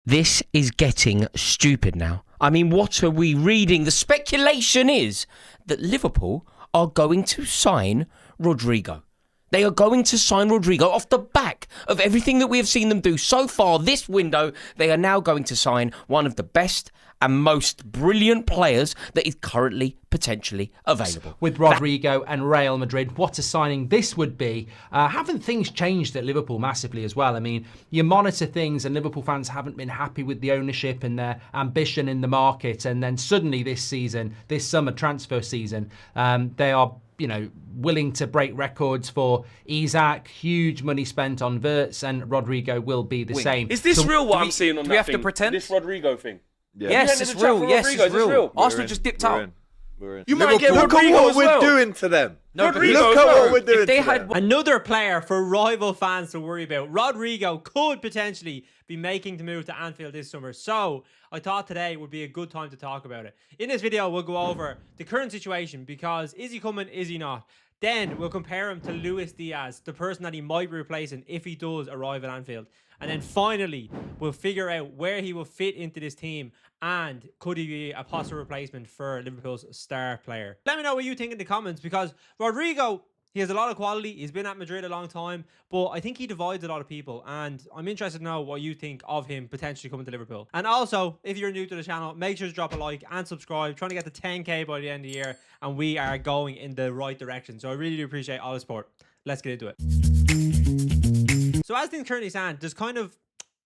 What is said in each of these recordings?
This is getting stupid now. I mean, what are we reading? The speculation is that Liverpool are going to sign Rodrygo. They are going to sign Rodrygo off the back of everything that we have seen them do so far this window. They are now going to sign one of the best and most brilliant players that is currently potentially available. With Rodrygo and Real Madrid, what a signing this would be. Haven't things changed at Liverpool massively as well? I mean, you monitor things and Liverpool fans haven't been happy with the ownership and their ambition in the market. And then suddenly this season, this summer transfer season, they are willing to break records for Isaac, huge money spent on Wirtz, and Rodrygo will be the same. Is this real what I'm seeing on that we have thing? to pretend? This Rodrygo thing? Yeah. Yes, it's real. Yes, it's real. Arsenal just dipped out. You might get look Rodrygo at what as we're well. doing to them. No, Rodrygo look as at well. what we're doing If they to had them. another player for rival fans to worry about, Rodrygo could potentially be making the move to Anfield this summer. So I thought today would be a good time to talk about it. In this video, we'll go over the current situation because is he coming, is he not? Then we'll compare him to Luis Díaz, the person that he might be replacing if he does arrive at Anfield. And then finally, we'll figure out where he will fit into this team and could he be a possible replacement for Liverpool's star player. Let me know what you think in the comments because Rodrygo, he has a lot of quality. He's been at Madrid a long time, but I think he divides a lot of people. And I'm interested to know what you think of him potentially coming to Liverpool. And also, if you're new to the channel, make sure to drop a like and subscribe. Trying to get to 10K by the end of the year, and we are going in the right direction. So I really do appreciate all the support. Let's get into it. So as things currently stand, there's kind of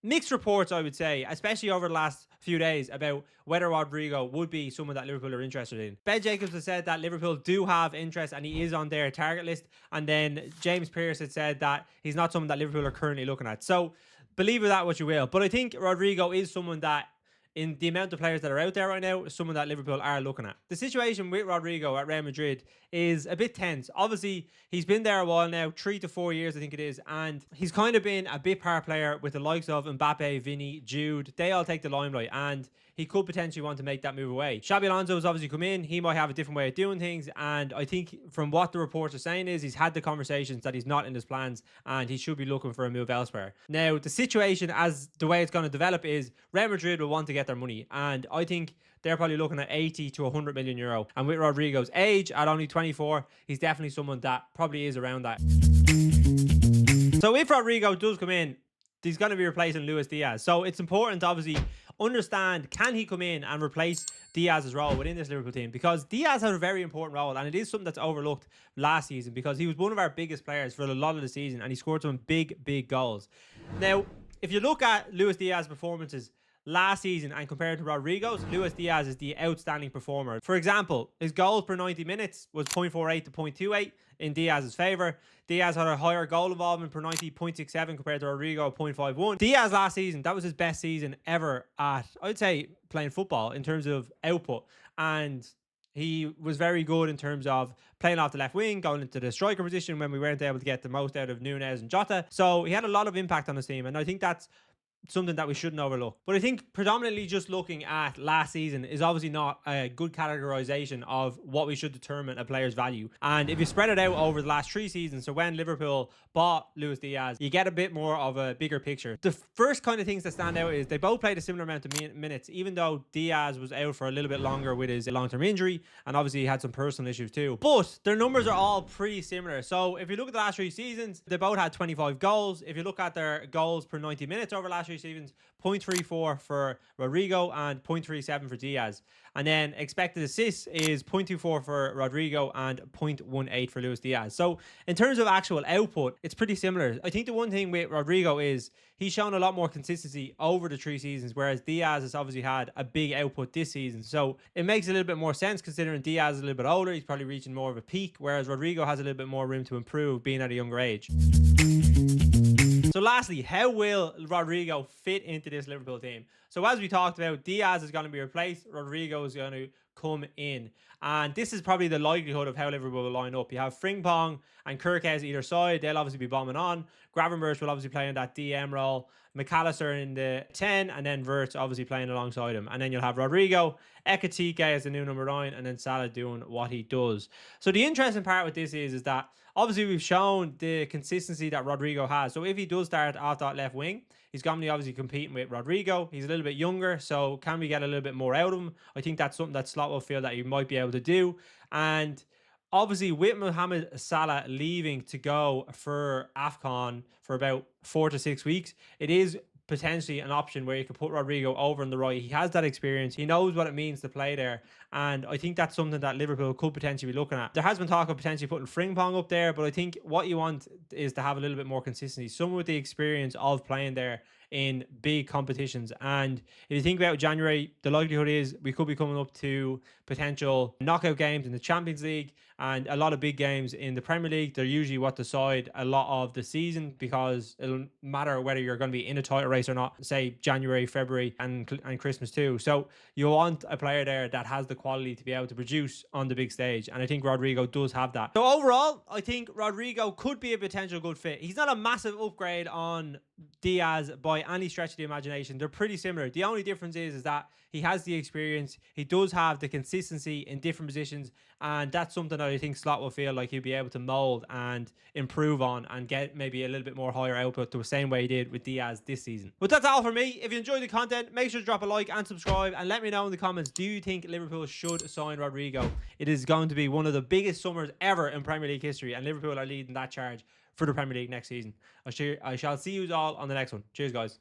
mixed reports, I would say, especially over the last few days about whether Rodrygo would be someone that Liverpool are interested in. Ben Jacobs has said that Liverpool do have interest and he is on their target list. And then James Pearce had said that he's not someone that Liverpool are currently looking at. So believe that what you will. But I think Rodrygo is someone that, in the amount of players that are out there right now, someone that Liverpool are looking at. The situation with Rodrygo at Real Madrid is a bit tense. Obviously, he's been there a while now, 3 to 4 years, I think it is, and he's kind of been a bit par player with the likes of Mbappe, Vinny, Jude. They all take the limelight, and he could potentially want to make that move away. Xabi Alonso has obviously come in. He might have a different way of doing things, and I think from what the reports are saying is he's had the conversations that he's not in his plans, and he should be looking for a move elsewhere. Now, the situation as the way it's going to develop is Real Madrid will want to get their money, and I think they're probably looking at 80 to 100 million euro. And with Rodrygo's age, at only 24, he's definitely someone that probably is around that. So if Rodrygo does come in, he's going to be replacing Luis Díaz. So it's important to obviously understand, can he come in and replace Diaz's role within this Liverpool team? Because Diaz had a very important role, and it is something that's overlooked last season because he was one of our biggest players for a lot of the season, and he scored some big goals. Now, if you look at Luis Díaz's performances last season and compared to Rodrygo's, Luis Díaz is the outstanding performer. For example, his goals per 90 minutes was 0.48 to 0.28 in Diaz's favour. Diaz had a higher goal involvement per 90, 0.67 compared to Rodrygo, 0.51. Diaz last season, that was his best season ever at, I'd say, playing football in terms of output. And he was very good in terms of playing off the left wing, going into the striker position when we weren't able to get the most out of Núñez and Jota. So he had a lot of impact on his team, and I think that's something that we shouldn't overlook. But I think predominantly just looking at last season is obviously not a good categorization of what we should determine a player's value. And if you spread it out over the last 3 seasons, so when Liverpool bought Luis Díaz, you get a bit more of a bigger picture. The first kind of things that stand out is they both played a similar amount of minutes, even though Díaz was out for a little bit longer with his long-term injury, and obviously he had some personal issues too. But their numbers are all pretty similar. So if you look at the last 3 seasons, they both had 25 goals. If you look at their goals per 90 minutes over the last 3 seasons, 0.34 for Rodrygo and 0.37 for Díaz. And then expected assists is 0.24 for Rodrygo and 0.18 for Luis Díaz. So in terms of actual output, it's pretty similar. I think the one thing with Rodrygo is he's shown a lot more consistency over the 3 seasons, whereas Díaz has obviously had a big output this season. So it makes a little bit more sense considering Díaz is a little bit older. He's probably reaching more of a peak, whereas Rodrygo has a little bit more room to improve being at a younger age. So lastly, how will Rodrygo fit into this Liverpool team? So as we talked about, Díaz is going to be replaced. Rodrygo is going to come in. And this is probably the likelihood of how Liverpool will line up. You have Frimpong and Kirkes either side. They'll obviously be bombing on. Gravenberch will obviously play in that DM role. McAllister in the 10, and then Wirtz obviously playing alongside him. And then you'll have Rodrygo, Ekitike as the new number 9, and then Salah doing what he does. So the interesting part with this is that obviously we've shown the consistency that Rodrygo has. So if he does start off that left wing, he's going to be obviously competing with Rodrygo. He's a little bit younger, so can we get a little bit more out of him? I think that's something that Slot will feel that he might be able to do. And obviously, with Mohamed Salah leaving to go for AFCON for about 4 to 6 weeks, it is potentially an option where you could put Rodrygo over on the right. He has that experience. He knows what it means to play there. And I think that's something that Liverpool could potentially be looking at. There has been talk of potentially putting Frimpong up there, but I think what you want is to have a little bit more consistency. Someone with the experience of playing there in big competitions. And if you think about January, the likelihood is we could be coming up to potential knockout games in the Champions League and a lot of big games in the Premier League. They're usually what decide a lot of the season, because it'll matter whether you're going to be in a title race or not, say January, February and Christmas too. So you want a player there that has the quality to be able to produce on the big stage, and I think Rodrygo does have that. So overall, I think Rodrygo could be a potential good fit. He's not a massive upgrade on Diaz by any stretch of the imagination. They're pretty similar. The only difference is that he has the experience, he does have the consistency in different positions, and that's something that I think Slot will feel like he'll be able to mold and improve on and get maybe a little bit more higher output the same way he did with Diaz this season. But that's all for me. If you enjoyed the content, make sure to drop a like and subscribe, and let me know in the comments, do you think Liverpool should sign Rodrygo? It is going to be one of the biggest summers ever in Premier League history, and Liverpool are leading that charge for the Premier League next season. I shall see you all on the next one. Cheers, guys.